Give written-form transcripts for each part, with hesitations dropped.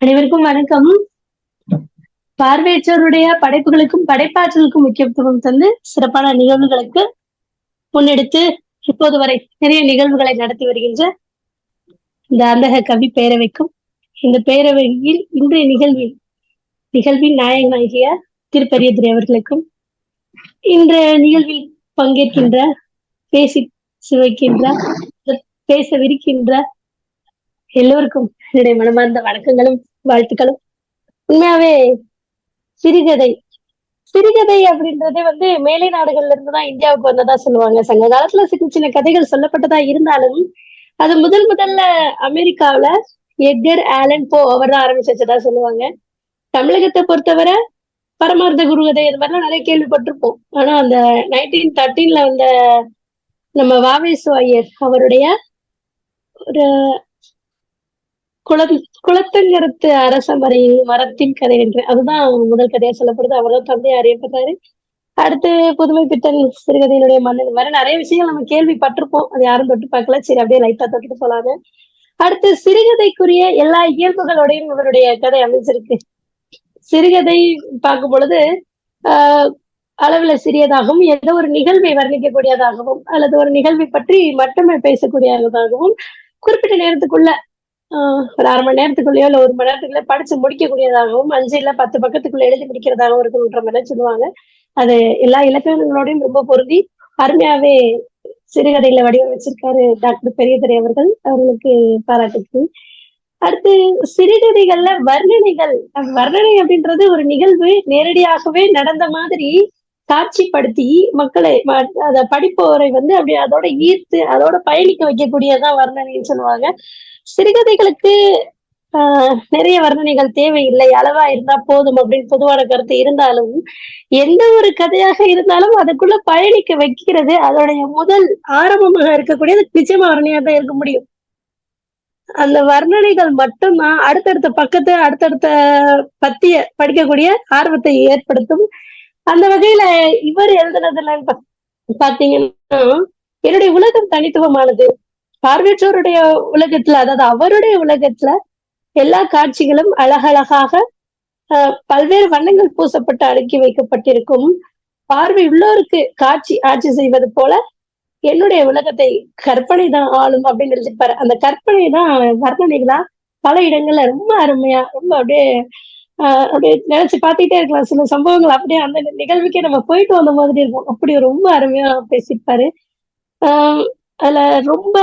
அனைவருக்கும் வணக்கம். பார்வையற்றோருடைய படைப்புகளுக்கும் படைப்பாற்றலுக்கும் முக்கியத்துவம் தந்து சிறப்பான நிகழ்வுகளுக்கு முன்னெடுத்து இப்போது வரை நிறைய நிகழ்வுகளை நடத்தி வருகின்ற இந்த அந்தக கவி பேரவைக்கும் இந்த பேரவையில் இன்றைய நிகழ்வின் நாயகனாகிய திருப்பெரியதுரை அவர்களுக்கும் இன்றைய நிகழ்வில் பங்கேற்கின்ற பேசி சுவைக்கின்ற பேசவிருக்கின்ற எல்லோருக்கும் என்னுடைய மனமார்ந்த வணக்கங்களும் வாழ்த்துக்களும். உண்மையாவே சிறுகதை சிறுகதை அப்படின்றதே மேலை நாடுகள்ல இருந்துதான் இந்தியாவுக்கு வந்ததா சொல்லுவாங்க. சங்க காலத்துல சின்ன சின்ன கதைகள் சொல்லப்பட்டதா இருந்தாலும் அது முதல்ல அமெரிக்காவுல எட்கர் ஆலன் போ அவர் தான் ஆரம்பிச்சு வச்சதா சொல்லுவாங்க. தமிழகத்தை பொறுத்தவரை பரமார்த்த குருகதை இது மாதிரிலாம் நிறைய கேள்விப்பட்டிருப்போம். ஆனா அந்த 1913 வந்த நம்ம வாவேசு ஐயர் அவருடைய ஒரு குளத்தங்கரத்து அரச மரத்தின் கதை என்று அதுதான் முதல் கதையா சொல்லப்படுது. அவர்தான் தந்தை அறியப்பட்டாரு. அடுத்து புதுமை பித்தன் சிறுகதையினுடைய மன்னன் வர நிறைய விஷயங்கள் நம்ம கேள்விப்பட்டிருப்போம். அது யாரும் தொட்டு பார்க்கல. சரி, அப்படியே லைட்டா தொட்டு சொல்லாங்க. அடுத்து சிறுகதைக்குரிய எல்லா இயல்புகளோடையும் இவருடைய கதை அமைஞ்சிருக்கு. சிறுகதை பார்க்கும் பொழுது அளவுல சிறியதாகவும் ஏதோ ஒரு நிகழ்வை வர்ணிக்கக்கூடியதாகவும் அல்லது ஒரு நிகழ்வை பற்றி மட்டுமே பேசக்கூடியதாகவும் குறிப்பிட்ட நேரத்துக்குள்ள ஒரு அரை மணி நேரத்துக்குள்ளேயோ இல்ல ஒரு மணி நேரத்துக்குள்ள படிச்சு முடிக்கக்கூடியதாகவும் 5 இல்ல 10 பக்கத்துக்குள்ள எழுதி முடிக்கிறதாகவும் இருக்குன்ற மாதிரி சொல்லுவாங்க. அது எல்லா இலக்கணங்களோடையும் ரொம்ப பொருந்தி அருமையாவே சிறுகதையில வடிவமைச்சிருக்காரு டாக்டர் பெரியதுரை அவர்கள். அவர்களுக்கு பாராட்டுக்கு. அடுத்து சிறுகதைகள்ல வர்ணனை அப்படின்றது ஒரு நிகழ்வு நேரடியாகவே நடந்த மாதிரி காட்சிப்படுத்தி மக்களை அத படிப்பவரை அப்படி அதோட ஈர்த்து அதோட பயணிக்க வைக்கக்கூடியதான் வர்ணனைன்னு சொல்லுவாங்க. சிறுகதைகளுக்கு நிறைய வர்ணனைகள் தேவையில்லை, அளவா இருந்தா போதும் அப்படின்னு பொதுவான கருத்து இருந்தாலும் எந்த ஒரு கதையாக இருந்தாலும் அதுக்குள்ள பயணிக்க வைக்கிறது அதோடைய முதல் ஆரம்பமாக இருக்கக்கூடியது நிச்சயமா வர்ணனையா தான் இருக்க முடியும். அந்த வர்ணனைகள் மட்டும்தான் அடுத்தடுத்த பத்திய படிக்கக்கூடிய ஆர்வத்தை ஏற்படுத்தும். அந்த வகையில இவர் எழுதுனதுல பாத்தீங்கன்னா என்னுடைய உலகம் தனித்துவமானது. பார்வையற்றோருடைய உலகத்துல, அதாவது அவருடைய உலகத்துல எல்லா காட்சிகளும் அழகழகாக பல்வேறு வண்ணங்கள் பூசப்பட்டு அடுக்கி வைக்கப்பட்டிருக்கும். பார்வை உள்ளோருக்கு ஆட்சி செய்வது போல என்னுடைய உலகத்தை கற்பனை தான் ஆளும் அப்படின்னு எழுதிப்பாரு. அந்த கற்பனை தான் வர்ணனைகளா பல இடங்கள்ல ரொம்ப அருமையா ரொம்ப அப்படியே நினைச்சு பார்த்துட்டே இருக்கலாம். சில சம்பவங்கள் அப்படியே அந்த நிகழ்வுக்கே நம்ம போயிட்டு வந்த மாதிரி இருக்கும். அப்படி ரொம்ப அருமையா பேசியிருப்பாரு. அதுல ரொம்ப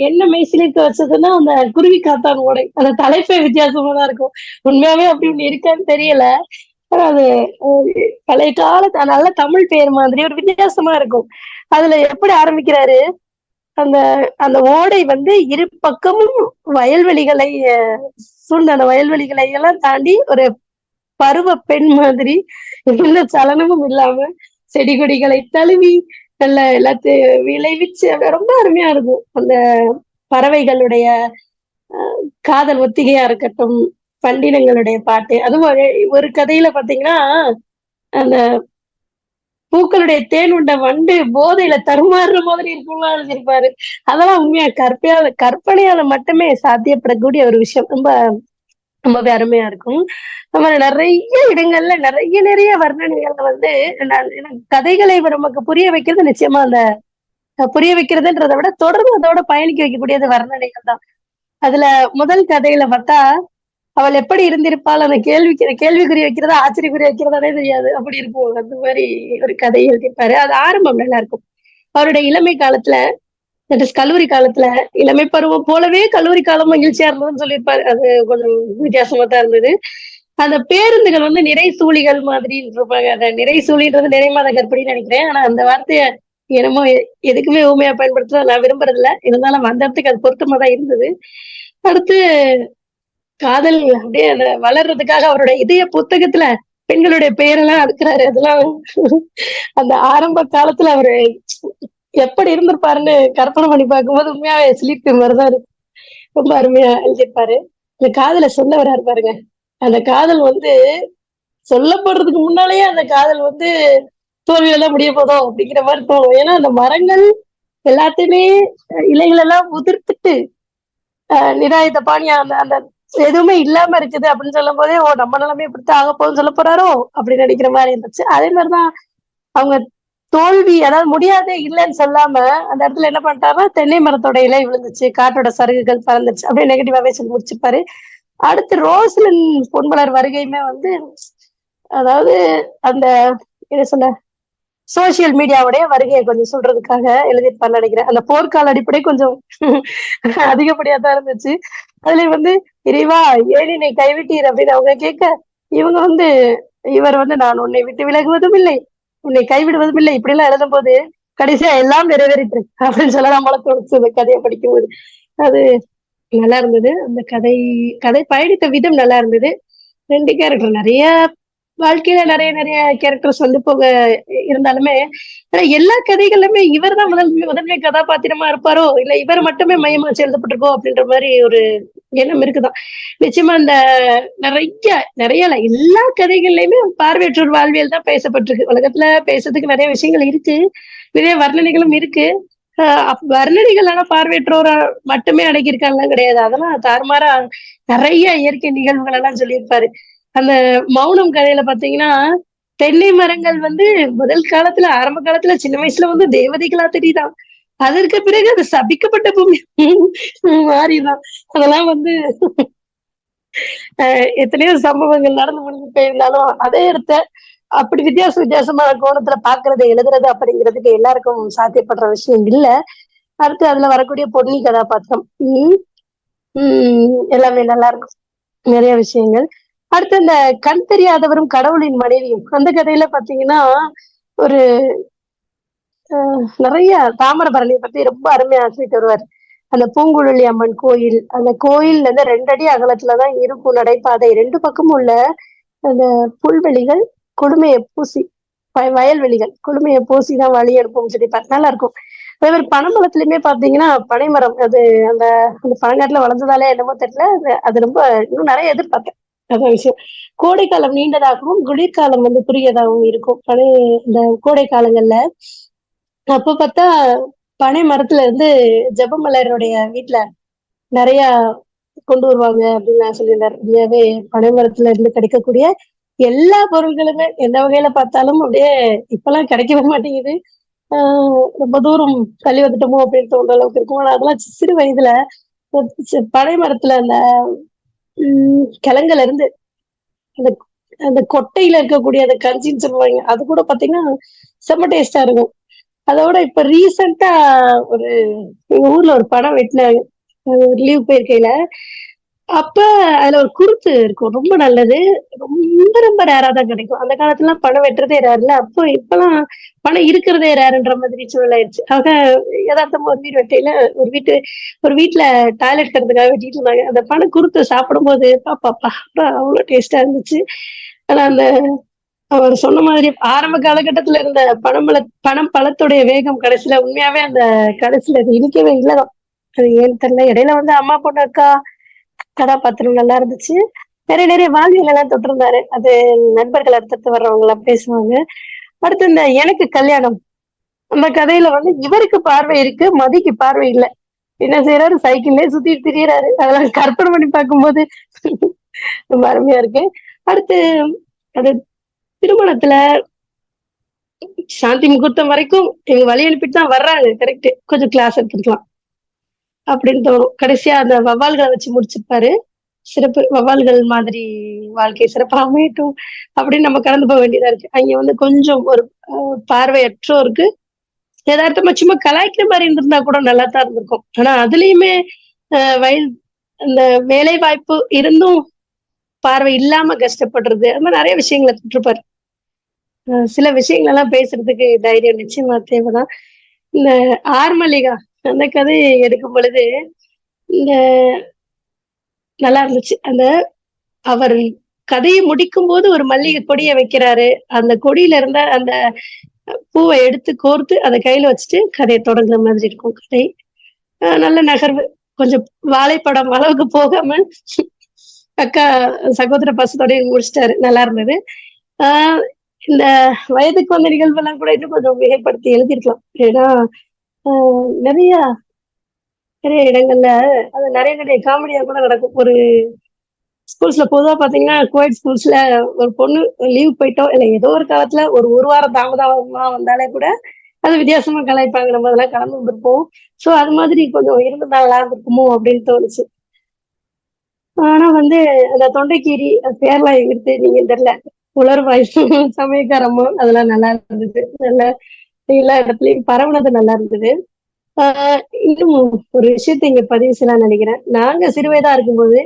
என்ன மெய்சிலிருக்க வச்சதுன்னா அந்த குருவி காத்தான் ஓடை. அந்த தலைப்பே வித்தியாசமா தான் இருக்கும். உண்மையாவே அப்படி ஒண்ணு இருக்கான்னு தெரியல. ஆனா அது பழைய காலத்து நல்ல தமிழ் பெயர் மாதிரி ஒரு வித்தியாசமா இருக்கும். அதுல எப்படி ஆரம்பிக்கிறாரு, அந்த அந்த ஓடை இரு பக்கமும் வயல்வெளிகளை சூழ்ந்த அந்த வயல்வெளிகளை எல்லாம் தாண்டி ஒரு பருவ பெண் மாதிரி எந்த சலனமும் இல்லாம செடி கொடிகளை தழுவி நல்ல எல்லாத்தையும் விளைவிச்சு ரொம்ப அருமையா இருக்கும். அந்த பறவைகளுடைய காதல் ஒத்திகையா இருக்கட்டும், பண்டினங்களுடைய பாட்டு. அதுவும் ஒரு கதையில பாத்தீங்கன்னா அந்த பூக்களுடைய தேன் உண்ட வண்டு போதையில தருமாறுற மாதிரி இருக்கும்லாம் எழுதியிருப்பாரு. அதெல்லாம் உண்மையா கற்பனையால மட்டுமே சாத்தியப்படக்கூடிய ஒரு விஷயம். ரொம்பவே அருமையா இருக்கும். நம்ம நிறைய இடங்கள்ல நிறைய வர்ணனைகள் கதைகளை நமக்கு புரிய வைக்கிறது நிச்சயமா அந்த புரிய வைக்கிறதுன்றதை விட தொடர்ந்து அதோட பயணிக்க வைக்கக்கூடியது வர்ணனைகள் தான். அதுல முதல் கதையில பார்த்தா அவள் எப்படி இருந்திருப்பாள், அந்த கேள்விக்குறி வைக்கிறதா ஆச்சரியக்குறி வைக்கிறதானே தெரியாது, அப்படி இருக்கும். அந்த மாதிரி ஒரு கதை எழுதியிருப்பாரு. அது ஆரம்பம் நல்லா இருக்கும். அவருடைய இளமை காலத்துல கல்லூரி காலத்துல இளமை பருவம் போலவே கல்லூரி காலம் மகிழ்ச்சியா இருந்ததுன்னு சொல்லியிருப்பாரு. அது கொஞ்சம் வித்தியாசமா தான் இருந்தது. அந்த பேருந்துகள் நிறை சூழிகள் மாதிரி இருப்பாங்க. அந்த நிறை சூழின்றது நிறைமாத கற்பனைன்னு நினைக்கிறேன். ஆனா அந்த வார்த்தைய என்னமோ எதுக்குமே ஊமையா பயன்படுத்த நான் விரும்புறது இல்லை. இருந்தாலும் அந்த இடத்துக்கு அது பொருத்தமா தான் இருந்தது. அடுத்து காதல் அப்படியே அந்த வளர்றதுக்காக அவருடைய இதய புத்தகத்துல பெண்களுடைய பெயரெல்லாம் அடுக்கிறாரு. அதெல்லாம் அந்த ஆரம்ப காலத்துல அவரு எப்படி இருந்திருப்பாருன்னு கற்பனை பண்ணி பார்க்கும்போது உண்மையாவே சிலிர்ப்பு மாதிரிதான் இருக்கு. ரொம்ப அருமையா எழுதியிருப்பாரு. இந்த காதலை சொல்ல வர்றாரு பாருங்க. அந்த காதல் சொல்லப்படுறதுக்கு முன்னாலேயே அந்த காதல் தோல்வியெல்லாம் முடிய போதும் அப்படிங்கிற மாதிரி தோணும். ஏன்னா அந்த மரங்கள் எல்லாத்தையுமே இலைகள் எல்லாம் உதிர்த்துட்டு நிராயுத பாணியா அந்த எதுவுமே இல்லாம இருக்குது அப்படின்னு சொல்லும் போதே, ஓ நம்ம நிலைமை இப்படித்தான் ஆக போகுதுன்னு சொல்ல போறாரோ அப்படின்னு நினைக்கிற மாதிரி இருந்துச்சு. அதே மாதிரிதான் அவங்க தோல்வி, அதாவது முடியாதே இல்லைன்னு சொல்லாம அந்த இடத்துல என்ன பண்ணிட்டாருன்னா, தென்னை மரத்தோட இலை விழுந்துச்சு, காற்றோட சருகுகள் பறந்துச்சு அப்படியே நெகட்டிவாவே சொல்லி முடிச்சுப்பாரு. அடுத்து ரோஸ்லின் பொன்மலர் வருகையுமே வந்து, அதாவது அந்த என்ன சொல்ல, சோசியல் மீடியாவுடைய வருகையை கொஞ்சம் சொல்றதுக்காக எழுதியிருப்பான்னு நினைக்கிறேன். அந்த போர்க்கால அடிப்படை கொஞ்சம் அதிகப்படியா தான் இருந்துச்சு. அதுலயும் வந்து, இறைவா ஏன் என்னை கைவிட்டீர் அப்படின்னு அவங்க கேட்க, இவங்க வந்து இவர் வந்து நான் உன்னை விட்டு விலகுவதும் இல்லை, உன்னை கைவிடுவதும் இல்லை, இப்படி எல்லாம் எழுதும் போது கடைசியா எல்லாம் நிறைவேறிட்டு அப்படின்னு சொல்லலாம் போல தோணுச்சு இந்த கதையை படிக்கும்போது. அது நல்லா இருந்தது. அந்த கதை கதை பயணித்த விதம் நல்லா இருந்தது. 2 கேரக்டர் நிறைய வாழ்க்கையில நிறைய நிறைய கேரக்டர்ஸ் வந்து போக இருந்தாலுமே, ஆனா எல்லா கதைகளுமே இவர் தான் முதன்மை கதாபாத்திரமா இருப்பாரோ, இல்ல இவர் மட்டுமே மையமா வச்சு எழுதப்பட்டிருக்கோ அப்படின்ற மாதிரி ஒரு எண்ணம் இருக்குதான். நிச்சயமா அந்த நிறைய நிறைய இல்ல, எல்லா கதைகள்லயுமே பார்வையற்றோர் வாழ்வியல் தான் பேசப்பட்டிருக்கு. உலகத்துல பேசுறதுக்கு நிறைய விஷயங்கள் இருக்கு. நிறைய வர்ணனைகளும் இருக்கு. வர்ணனைகள் ஆனா பார்வையற்றோரை மட்டுமே அடக்கியிருக்காங்கலாம் கிடையாது. அதெல்லாம் தாறுமாறா நிறைய இயற்கை நிகழ்வுகள் எல்லாம் சொல்லியிருப்பாரு. அந்த மௌனம் கதையில பாத்தீங்கன்னா, தென்னை மரங்கள் வந்து முதல் காலத்துல ஆரம்ப காலத்துல சின்ன வயசுல வந்து தேவதைகளா தெரியுதாம். அதற்கு பிறகு அது சபிக்கப்பட்ட பூமி மாறிதான். அதெல்லாம் வந்து எத்தனையோ சம்பவங்கள் நடந்து முடிஞ்சு போயிருந்தாலும், அதே இடத்த அப்படி வித்தியாச வித்தியாசமான கோணத்துல பாக்குறது, எழுதுறது அப்படிங்கிறதுக்கு எல்லாருக்கும் சாத்தியப்படுற விஷயம் இல்ல. அடுத்து அதுல வரக்கூடிய பொன்னி கதாபாத்திரம். உம் எல்லாமே நல்லா இருக்கும். நிறைய விஷயங்கள். அடுத்து அந்த கண் தெரியாதவரும் கடவுளின் மனைவியும் அந்த கதையில பாத்தீங்கன்னா, ஒரு நிறைய தாமிரபரணியை பத்தி ரொம்ப அருமையா சொல்லிட்டு வருவார். அந்த பூங்குழலி அம்மன் கோயில், அந்த கோயில்ல இருந்து 2 அடி அகலத்துலதான் இருக்கும் நடைபாதை. 2 பக்கமும் உள்ள அந்த புல்வெளிகள் கொடுமையை பூசி, வயல்வெளிகள் கொடுமையை பூசிதான் வழி எடுப்போம்னு சொல்லிப்பாரு. நல்லா இருக்கும். அதே மாதிரி பனைமரத்துலயுமே பாத்தீங்கன்னா பனைமரம் அது அந்த அந்த பழங்காட்டுல வளர்ந்ததாலே என்னமோ தெரியல, அது ரொம்ப இன்னும் நிறைய எதிர்பார்த்தேன். அதான் விஷயம். கோடைக்காலம் நீண்டதாகவும் குளிர்காலம் வந்து குறுகியதாகவும் இருக்கும். இந்த கோடை காலங்கள்ல அப்ப பார்த்தா பனை மரத்துல இருந்து ஜெபமலருடைய வீட்டுல நிறைய கொண்டு வருவாங்க அப்படின்னு நான் சொல்லியிருந்தார். உண்மையாவே பனை மரத்துல இருந்து கிடைக்கக்கூடிய எல்லா பொருட்களுமே எந்த வகையில பார்த்தாலும் அப்படியே இப்பெல்லாம் கிடைக்கவே மாட்டேங்குது. ரொம்ப தூரம் தள்ளி வந்துட்டோமோ அப்படின்னு தோன்ற அளவுக்கு இருக்கும். ஆனா அதெல்லாம் சிறு வயதுல பனை மரத்துல அந்த கிழங்குல இருந்து அந்த அந்த கொட்டையில இருக்கக்கூடிய அந்த கஞ்சின்னு சொல்லுவாங்க, அது கூட பாத்தீங்கன்னா செம்ம டேஸ்டா இருக்கும். அதோட இப்ப ரீசெண்டா ஒரு எங்க ஊர்ல ஒரு படம் வெட்டினாங்க, லீவ் போயிருக்கையில. அப்ப அதுல ஒரு குருத்து இருக்கும், ரொம்ப நல்லது. ரொம்ப ரொம்ப ரேரா தான் கிடைக்கும். அந்த காலத்துல பணம் வெட்டுறதே ரேர்ல. அப்போ இப்பெல்லாம் பணம் இருக்கிறதே ரேருன்ற மாதிரி சூழல் ஆயிடுச்சு. ஆக யதார்த்தமா ஒரு வீடு வெட்டையில ஒரு வீட்டுல டாய்லெட் கறதுக்காக வெட்டிட்டு இருந்தாங்க. அந்த பணம் குருத்து சாப்பிடும்போது பாப்பாப்பா அவ்வளவு டேஸ்டா இருந்துச்சு. ஆனா அந்த அவர் சொன்ன மாதிரி ஆரம்ப காலகட்டத்துல இருந்த பணம் பழத்துடைய வேகம் கடைசியில உண்மையாவே அந்த கடைசியில அது இனிக்கவே இல்லதான். அது ஏன்னு தெரியல. இடையில வந்து அம்மா பொண்ணு அக்கா கதாபாத்திரம் நல்லா இருந்துச்சு. நிறைய நிறைய வாழ்வியல் எல்லாம் தொட்டிருந்தாரு. அது நண்பர்கள் அடுத்தடுத்து வர்றவங்க எல்லாம் பேசுவாங்க. அடுத்து இந்த எனக்கு கல்யாணம் அந்த கதையில வந்து இவருக்கு பார்வை இருக்கு, மதிக்கு பார்வை இல்ல. என்ன செய்யறாரு, சைக்கிள்லயே சுத்திட்டு திரியறாரு. அதெல்லாம் கற்பனை பண்ணி பார்க்கும்போது ரொம்ப அருமையா இருக்கு. அடுத்து அது திருமணத்துல சாந்தி முகூர்த்தம் வரைக்கும் எங்க வழி அனுப்பிட்டு தான் வர்றாங்க. கரெக்ட், கொஞ்சம் கிளாஸ் எடுத்துக்கலாம் அப்படின்னு தோணும். கடைசியா அந்த வவ்வால்களை வச்சு முடிச்சிருப்பாரு. சிறப்பு, வவ்வால்கள் மாதிரி வாழ்க்கை சிறப்பாக அமையட்டும் அப்படின்னு நம்ம கடந்து போக வேண்டியதா இருக்கு. அங்க வந்து கொஞ்சம் ஒரு பார்வையற்றோருக்கு யதார்த்தமா சும்மா கலாய்க்கிற மாதிரி இருந்திருந்தா கூட நல்லா தான் இருந்திருக்கும். ஆனா அதுலயுமே வயல் இந்த வேலை வாய்ப்பு இருந்தும் பார்வை இல்லாம கஷ்டப்படுறது, அந்த மாதிரி நிறைய விஷயங்களை தொட்டிருப்பாரு. சில விஷயங்கள் எல்லாம் பேசுறதுக்கு தைரியம் நிச்சயமா தேவைதான். இந்த ஆர்மலிகா அந்த கதை எடுக்கும் பொழுது இந்த நல்லா இருந்துச்சு. அந்த அவர் கதையை முடிக்கும் போது ஒரு மல்லிகை கொடியை வைக்கிறாரு. அந்த கொடியில இருந்த அந்த பூவை எடுத்து கோர்த்து அதை கையில வச்சுட்டு கதையை தொடங்குற மாதிரி இருக்கும் கதை. நல்ல நகர்வு. கொஞ்சம் வாழைப்படம் அளவுக்கு போகாம அக்கா சகோதர பாசத்தோடய முடிச்சிட்டாரு. நல்லா இருந்தது. இந்த வயதுக்கு வந்த நிகழ்வெல்லாம் கூட இன்னும் கொஞ்சம் மிகைப்படுத்தி எழுதியிருக்கலாம். ஏன்னா நிறைய நிறைய இடங்கள்ல அது நிறைய நிறைய காமெடியா கூட நடக்கும். ஒரு ஸ்கூல்ஸ்ல பொதுவா பாத்தீங்கன்னா கோயட் ஸ்கூல்ஸ்ல ஒரு பொண்ணு லீவ் போயிட்டோம் இல்ல ஏதோ ஒரு காலத்துல ஒரு வாரம் தாமதமா வந்தாலே கூட அது வித்தியாசமா கலாய்ப்பாங்க. நம்ம அதெல்லாம் கலந்து வந்திருப்போம். சோ அது மாதிரி கொஞ்சம் இருந்தா நல்லா இருந்திருக்குமோ அப்படின்னு தோணுச்சு. ஆனா வந்து அந்த தொண்டைக்கீரி அது பேர்லாம் எங்கிட்டு நீங்க தெரியல. உலர்வாய் சமயக்காரம்மா அதெல்லாம் நல்லா இருந்தது. நல்ல எல்லா இடத்துலயும் பரவுனது நல்லா இருந்தது. இன்னும் ஒரு விஷயத்த இங்க பதிவு செய்யலாம்னு நினைக்கிறேன். நாங்க சிறுவயதா இருக்கும்போது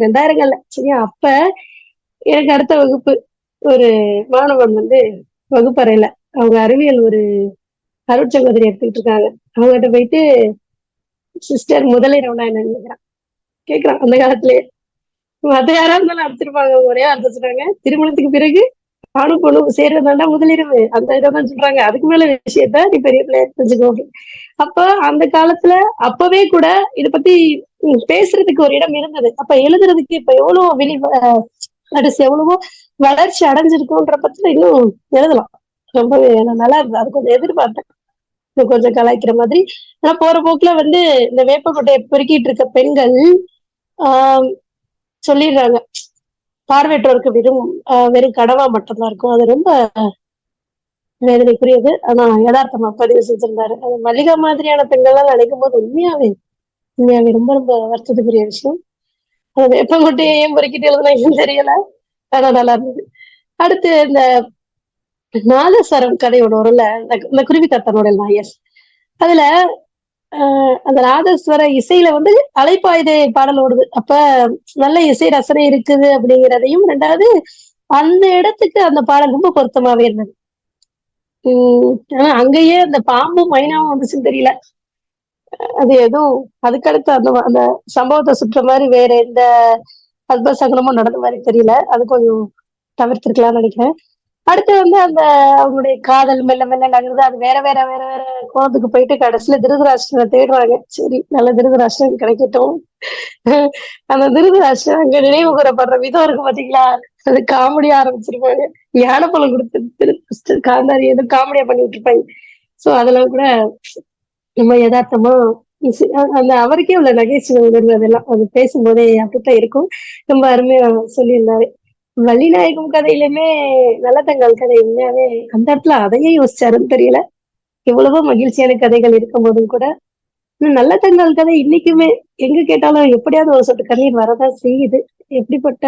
2000கள்ல சரியா அப்ப எனக்கு அடுத்த வகுப்பு ஒரு மாணவன் வந்து வகுப்பறையில அவங்க அறிவியல் ஒரு அருட்சகோதரி எடுத்துக்கிட்டு இருக்காங்க. அவங்ககிட்ட போயிட்டு சிஸ்டர் முதலிரவுனா என்னன்னு கேக்குறான் அந்த காலத்திலேயே. மத்த யாரா இருந்தாலும் அடிச்சிருப்பாங்க. ஒரே அர்த்தம் சொன்னாங்க. திருமணத்துக்கு பிறகு ஆணும் பொண்ணும் சேர்றதாண்டா முதலிரவு. அந்த இதான் சொல்றாங்க. அதுக்கு மேல விஷயத்த நீ பெரிய பிள்ளையா தெரிஞ்சுக்கோ அப்படின்னு. அப்ப அந்த காலத்துல அப்பவே கூட இத பத்தி பேசுறதுக்கு ஒரு இடம் இருந்தது. அப்ப எழுதுறதுக்கு இப்ப எவ்வளவு எவ்வளவோ வளர்ச்சி அடைஞ்சிருக்குன்ற பட்சத்துல இன்னும் எழுதலாம். ரொம்பவே நல்லா இருந்தது. அது கொஞ்சம் எதிர்பார்த்தேன். இன்னும் கொஞ்சம் கலாய்க்கிற மாதிரி. ஆனா போற போக்குல வந்து இந்த வேப்பக்கொட்டையை பெருக்கிட்டு இருக்க பெண்கள் ஆஹ் சொல்லிடுறாங்க. பார்வையற்றோருக்கு வெறும் கனவா மட்டும்தான் இருக்கும். அது ரொம்ப வேதனைக்குரியது. ஆனா யதார்த்தமா பதிவு செஞ்சிருந்தாரு. அது மல்லிகா மாதிரியான பெண்கள்லாம் நினைக்கும் போது உண்மையாவே உண்மையாவே ரொம்ப ரொம்ப வருத்தத்துக்குரிய விஷயம். அது வேப்பங்கொட்டையை ஏன் பொறுக்கிட்டு எழுதுனாங்கன்னு தெரியல. ஆனா நல்லா இருந்தது. அடுத்து இந்த நாதஸ்வரம் கதை ஒண்ணு வரும்ல, இந்த குருவி தத்தனோட எஸ் அதுல அந்த நாதஸ்வர இசையில வந்து அலைப்பாயுதே பாடல் ஓடுது. அப்ப நல்ல இசை ரசனை இருக்குது அப்படிங்கிறதையும், ரெண்டாவது அந்த இடத்துக்கு அந்த பாடல் ரொம்ப பொருத்தமாவே இருந்தது. ஆனா அங்கேயே அந்த பாம்பும் மைனாவும் வந்துச்சுன்னு தெரியல. அது எதுவும் அதுக்கடுத்து அந்த அந்த சம்பவத்தை சுற்ற மாதிரி வேற எந்த அற்புத சங்கடமும் நடந்த மாதிரி தெரியல. அது கொஞ்சம் தவிர்த்திருக்கலாம்னு நினைக்கிறேன். அடுத்து வந்து அந்த அவங்களுடைய காதல் மெல்ல மெல்ல நகருது. அது வேற வேற வேற வேற கோணத்துக்கு போயிட்டு கடைசியில திருதராஷ்டிரனை தேடுறாங்க. சரி நல்ல திருதராஷ்டிரன் கிடைக்கட்டும். அந்த திருதராஷ்டிரன் அங்க நினைவு கூறப்படுற விதம் இருக்கு பாத்தீங்களா, அது காமெடியா ஆரம்பிச்சிருப்பாங்க. ஞானப்பழம் கொடுத்து காந்தாரி ஏதோ காமெடியா பண்ணி விட்டுருப்பாங்க. சோ அதெல்லாம் கூட ரொம்ப யதார்த்தமா அந்த அவருக்கே உள்ள நகைச்சுவை உணர்வு அதெல்லாம் அது பேசும்போதே அப்படித்தான் இருக்கும். ரொம்ப அருமையா சொல்லியிருந்தாரு. வள்ளிநாயகம் கதையிலுமே நல்லதங்காள் கதை உண்மையாவே அந்த இடத்துல அதையே யோசிச்சாருன்னு தெரியல. எவ்வளவோ மகிழ்ச்சியான கதைகள் இருக்கும் போதும் கூட நல்லதங்காள் கதை இன்னைக்குமே எங்க கேட்டாலும் எப்படியாவது ஒரு சொட்டு கண்ணீர் வரதான் செய்யுது. எப்படிப்பட்ட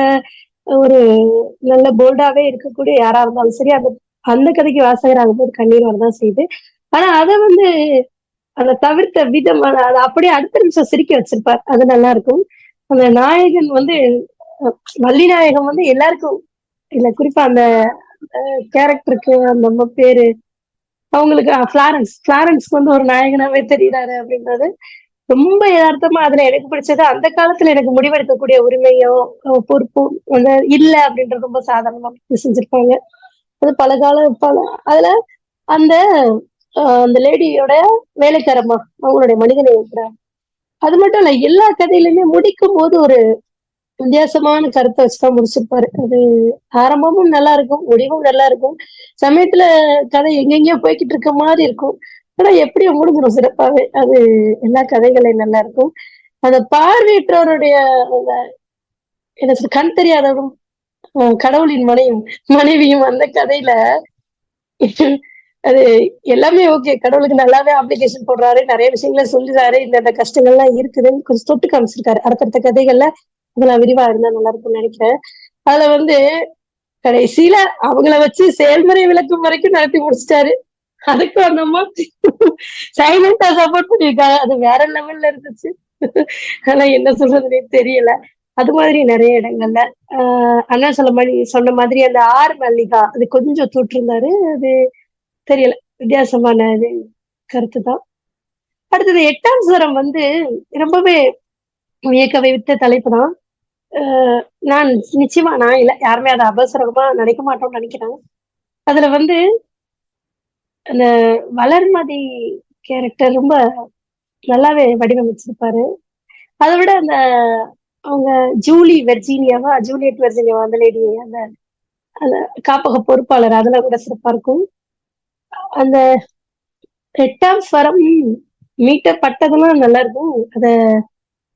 ஒரு நல்ல போல்டாவே இருக்கக்கூடிய யாரா இருந்தாலும் சரி அந்த அந்த கதைக்கு வாசகராகும் போது கண்ணீர் வரதான் செய்யுது. ஆனா அதை வந்து அந்த தவிர்த்த விதம் அதை அப்படியே அடுத்த நிமிஷம் சிரிக்க வச்சிருப்பார். அது நல்லா இருக்கும். அந்த நாயகன் வந்து வள்ளி நாயகம் வந்து எல்லாருக்கும் இல்ல குறிப்பா அந்த கேரக்டருக்கு அந்த அம்மா பேரு அவங்களுக்கு பிளாரன்ஸ்க்கு வந்து ஒரு நாயகனாவே தெரியுறாரு அப்படின்றது ரொம்ப யதார்த்தமா. அதுல எனக்கு பிடிச்சது அந்த காலத்துல எனக்கு முடிவெடுக்கக்கூடிய உரிமையோ பொறுப்பும் வந்து இல்ல அப்படின்றது ரொம்ப சாதாரணமா செஞ்சிருப்பாங்க. அது பல அதுல அந்த அந்த லேடியோட வேலைக்காரம்மா அவங்களுடைய மனிதனை அது மட்டும் இல்ல எல்லா கதையிலுமே முடிக்கும் போது ஒரு வித்தியாசமான கருத்தை வச்சுதான் முடிச்சிருப்பாரு. அது ஆரம்பமும் நல்லா இருக்கும், முடிவும் நல்லா இருக்கும். சமயத்துல கதை எங்கெங்கயோ போய்கிட்டு இருக்க மாதிரி இருக்கும். ஆனா எப்படியோ முடிஞ்சிடும் சிறப்பாவே. அது எல்லா கதைகளையும் நல்லா இருக்கும். அந்த பார்வையற்றவருடைய அந்த என்ன சொல்ற கண் தெரியாதவரும் கடவுளின் மனைவியும் அந்த கதையில அது எல்லாமே ஓகே. கடவுளுக்கு நல்லாவே அப்ளிகேஷன் போடுறாரு. நிறைய விஷயங்களை சொல்லுறாரு. இந்த கஷ்டங்கள்லாம் இருக்குதுன்னு கொஞ்சம் தொட்டு காமிச்சிருக்காரு. அடுத்தடுத்த கதைகள்ல அதெல்லாம் விரிவா இருந்தா நல்லா இருக்கும்னு நினைக்கிறேன். அதுல வந்து கடைசியில அவங்கள வச்சு செயல்முறை விளக்கம் வரைக்கும் நடத்தி முடிச்சிட்டாரு. அதுக்கும் அந்த அம்மா சைலண்டா சப்போர்ட் பண்ணிருக்காங்க. அது வேற லெவல்ல இருந்துச்சு. ஆனா என்ன சொல்றதுன்னே தெரியல. அது மாதிரி நிறைய இடங்கள்ல அண்ணா சொன்ன மாதிரி அந்த ஆர் மல்லிகா அது கொஞ்சம் தொட்டிருந்தாரு. அது தெரியல. வித்தியாசமான இது கருத்துதான். அடுத்தது 8ஆம் ஸ்வரம் வந்து ரொம்பவே வியக்க வைத்த தலைப்பு தான். நான் நிச்சயமா நான் இல்ல யாருமே அதை அபசரமா நினைக்க மாட்டோம்னு நினைக்கிறேன். அதுல வந்து அந்த வளர்மதி கேரக்டர் ரொம்ப நல்லாவே வடிவமைச்சிருப்பாரு. அதை விட அந்த அவங்க ஜூலியட் வெர்ஜீனியாவா அந்த லேடி அந்த அந்த காப்பக பொறுப்பாளர் அதெல்லாம் கூட சிறப்பா இருக்கும். அந்த 8ஆம் ஸ்வரம் மீட்டப்பட்டதெல்லாம் நல்லா இருக்கும். அத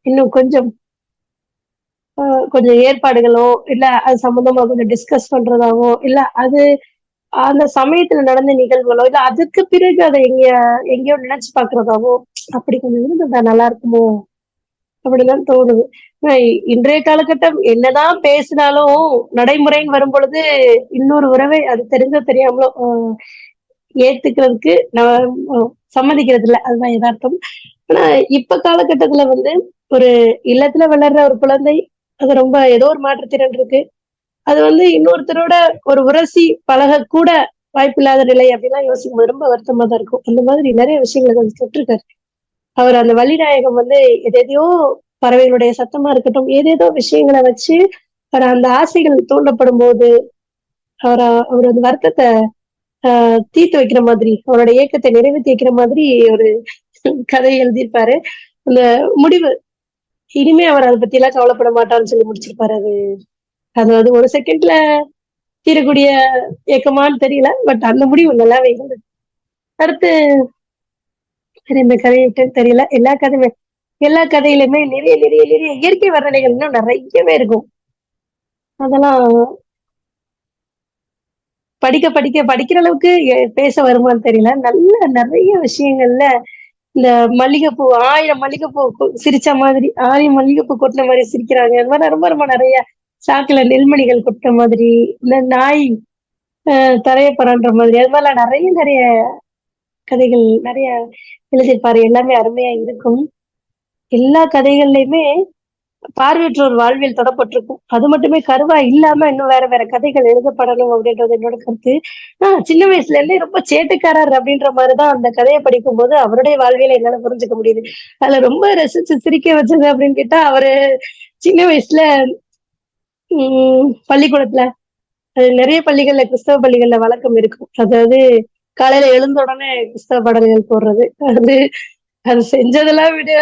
இன்னும் கொஞ்சம் கொஞ்சம் ஏற்பாடுகளோ, இல்ல அது சம்மந்தமா கொஞ்சம் டிஸ்கஸ் பண்றதாவோ, இல்ல அது அந்த சமயத்துல நடந்த நிகழ்வுகளோ, இல்ல அதுக்கு பிறகு அத எங்கேயோ நினைச்சு பார்க்கிறதாவோ, அப்படி கொஞ்சம் இருந்திருந்தா நல்லா இருக்குமோ! அப்படிதான் தோணுது. அ இன்றைய காலகட்டம் என்னதான் பேசினாலும், நடைமுறைன்னு வரும்பொழுது, இன்னொரு உறவை அது தெரிஞ்சோ தெரியாமலோ ஏத்துக்கிறதுக்கு நான் சம்மதிக்கிறது இல்ல. அதுதான் எதார்த்தம். ஆனா, இப்ப காலகட்டத்துல வந்து ஒரு இல்லத்துல வளர்ற ஒரு குழந்தை, அது ரொம்ப ஏதோ ஒரு மாற்றுத்திறன் இருக்கு. அது வந்து இன்னொருத்தரோட ஒரு உரசி பழகக்கூட வாய்ப்பில்லாத நிலை அப்படிலாம் யோசிக்கும்போது ரொம்ப வருத்தமா தான் இருக்கும். அந்த மாதிரி நெறைய விஷயங்கள கொஞ்சம் தொட்டிருக்காரு. அவர் அந்த வள்ளிநாயகம் வந்து எதேதையோ பறவைகளுடைய சத்தமா இருக்கட்டும், ஏதேதோ விஷயங்கள வச்சு, அந்த ஆசைகள் தூண்டப்படும்போது, அவர் அந்த வருத்தத்த தீர்த்து வைக்கிற மாதிரி, அவரோட ஏக்கத்த நிறைவேத்தி வைக்கிற மாதிரி ஒரு கதை எழுதியிருப்பாரு. அந்த முடிவு, இனிமே அவர் அத பத்திலாம் கவலைப்பட மாட்டார்ன்னு சொல்லி முடிச்சிருப்பாரு. அது ஒரு செகண்ட்ல தீரக்கூடிய ஏக்கமான்னு தெரியல. பட் அந்த முடிவு நல்லாவே இருந்தது. அடுத்து வேற எந்த கதைய விட்டேன்னு தெரியல. எல்லா கதையிலுமே நிறைய இயற்கை வர்ணனைகள் இன்னும் நெறையவே இருக்கும். அதெல்லாம் படிக்கிற அளவுக்கு பேச வருமான்னு தெரியல. நல்ல நெறைய விஷயங்கள்ல இந்த மல்லிகைப்பூ 1000 மல்லிகைப்பூ சிரிச்ச மாதிரி 1000 மல்லிகைப்பூ கொட்டுன மாரி சிரிக்கிறாங்க. அது மாரி ரொம்ப ரொம்ப நெறைய சாக்குல நெல்மணிகள் கொட்டுன மாதிரி, இந்த நாய் தரைய புரண்ட மாதிரி, அது மாரிலாம் நெறைய கதைகள் நெறைய எழுதியிருப்பாரு. எல்லாமே அருமையா இருக்கும். எல்லா கதைகள்லயுமே பார்வையற்றோர் வாழ்வியல் தொடப்பட்டிருக்கும். அது மட்டுமே கருவா இல்லாம இன்னும் வேற கதைகள் எழுதப்படணும் அப்படின்றது என்னோட கருத்து. சின்ன வயசுல இருந்தே ரொம்ப சேட்டைக்காரர் அப்படின்ற மாரி தான் அந்த கதைய படிக்கும்போது அவருடைய வாழ்வியல என்னால புரிஞ்சுக்க முடியுது. அதுல ரொம்ப ரசிச்சு சிரிக்க வச்சது அப்படின்னு கேட்டா, அவரு சின்ன வயசுல பள்ளிக்கூடத்துல நெறைய பள்ளிகள்ல கிறிஸ்தவ பள்ளிகள்ல வழக்கம் இருக்கும். அதாவது காலையில எழுந்த உடனே கிறிஸ்தவ பாடல்கள் போடுறது. அது அது செஞ்சதெல்லாம் விட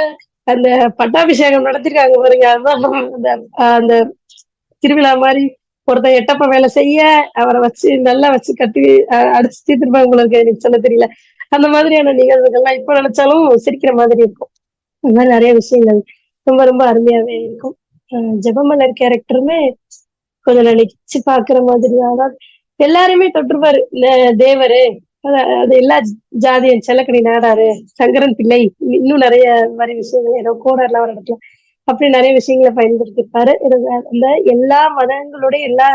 அந்த பட்டாபிஷேகம் நடத்திருக்காங்க பாருங்க. அதுதான் அந்த அந்த திருவிழா மாரி ஒருத்தன் எட்டப்ப வேலை செய்ய, அவர வச்சு நல்லா வச்சு கட்டி அடிச்சு தீர்த்துருப்பாங்க போல இருக்கு. எனக்கு சொல்ல தெரியல. அந்த மாதிரியான நிகழ்வுகள்லாம் இப்ப நினைச்சாலும் சிரிக்கிற மாதிரி இருக்கும். இந்த மாரி நெறைய விஷயங்கள் ரொம்ப ரொம்ப அருமையாவே இருக்கும். ஜெபமலர் கேரக்டருமே கொஞ்சம் நெனச்சு பாக்குற மாதிரி அதான் எல்லாரையுமே தொட்டுருப்பாரு. இந்த தேவரு, அது எல்லா ஜாதியன் செல்லக்கனி நாடாரு, சங்கரன் பிள்ளை, இன்னும் நெறைய மாரி விஷயங்கள் ஏதோ கோடர்லாம் ஒரு இடத்துல அப்படி நெறைய விஷயங்கள பயன்படுத்தியிருப்பாரு. அந்த எல்லா மதங்களுடைய எல்லா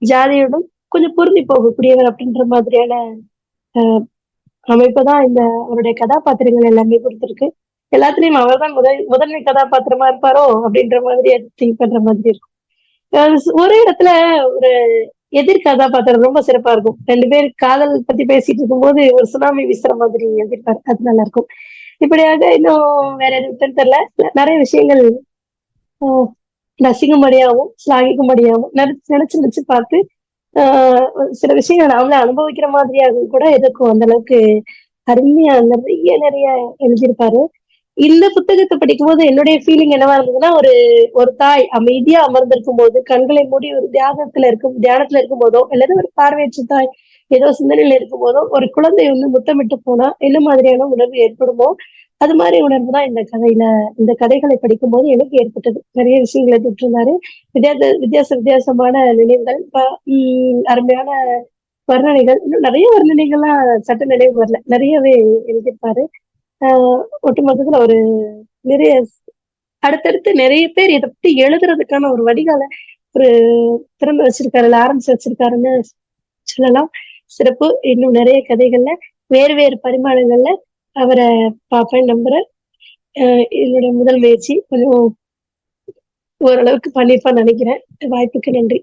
ஜாதியோடும் கொஞ்சம் பொருந்தி போகக்கூடியவர் அப்படின்ற மாதிரியான அ அமைப்பு தான் இந்த அவருடைய கதாபாத்திரங்கள் எல்லாமே குடுத்திருக்கு. எல்லாத்துலயும் அவர் தான் முதன்மை கதாபாத்திரமா இருப்பாரோ! அப்படின்ற மாதிரி திங்க் பண்ற மாதிரி இருக்கும். ஒரே இடத்துல ஒரு எதிர் கதாபாத்திரம் ரொம்ப சிறப்பா இருக்கும். 2 பேர் காதல் பத்தி பேசிட்டு இருக்கும்போது, ஒரு சுனாமி வீசுற மாதிரி எழுதியிருப்பாரு. அது நல்லாருக்கும். இப்படியாக இன்னும் வேற எதுவும் தெரியல. நெறைய விஷயங்கள் அ ரசிக்கும்படியாவும், சிலாகிக்கும்படியாவும் நெனச்சு நெனச்சு பார்த்து, ஆ சில விஷயங்கள நாமளே அனுபவிக்கிற மாதிரியாகவும் கூட இருக்கும். அந்த அளவுக்கு அருமையா நெறைய எழுதியிருப்பாரு. இந்த புத்தகத்த படிக்கும்போது என்னுடைய ஃபீலிங் என்னவா இருந்ததுன்னா, ஒரு ஒரு தாய் அமைதியா அமர்ந்திருக்கும்போது, கண்களை மூடி ஒரு தியானத்துல இருக்கும்போதோ, அல்லது ஒரு பார்வையற்ற தாய் ஏதோ சிந்தனையில இருக்கும்போதோ, ஒரு குழந்தை வந்து முத்தமிட்டு போனா, என்ன மாதிரியான உணர்வு ஏற்படுமோ, அது மாரி உணர்வு தான் இந்த கதைகளை படிக்கும்போது எனக்கு ஏற்பட்டது. நெறைய விஷயங்கள தொட்டிருந்தாரு. வித்தியாசமான நினைவுகள், அருமையான வர்ணனைகள், இன்னும் நெறைய வர்ணனைகள்லாம் சட்டு நினைவு வரல. நெறையவே எழுதியிருப்பாரு. ஆ ஒட்டுமொத்தத்துல ஒரு நிறைய அடுத்தடுத்து நெறைய பேர் இத பத்தி எழுதுறதுக்கான ஒரு வடிகால ஒரு திறந்து வச்சிருக்காரு, இல்ல ஆரம்பிச்சு வச்சிருக்காருன்னு சொல்லலாம். சிறப்பு. இன்னும் நெறைய கதைகள்ல வேறு பரிமாணங்கள்ல அவர பார்ப்பேன்னு நம்புறேன். அ என்னோட முதல் முயற்சி கொஞ்சம் ஓரளவுக்கு பண்ணியிருப்பான்னு நெனைக்கிறேன். வாய்ப்புக்கு நன்றி.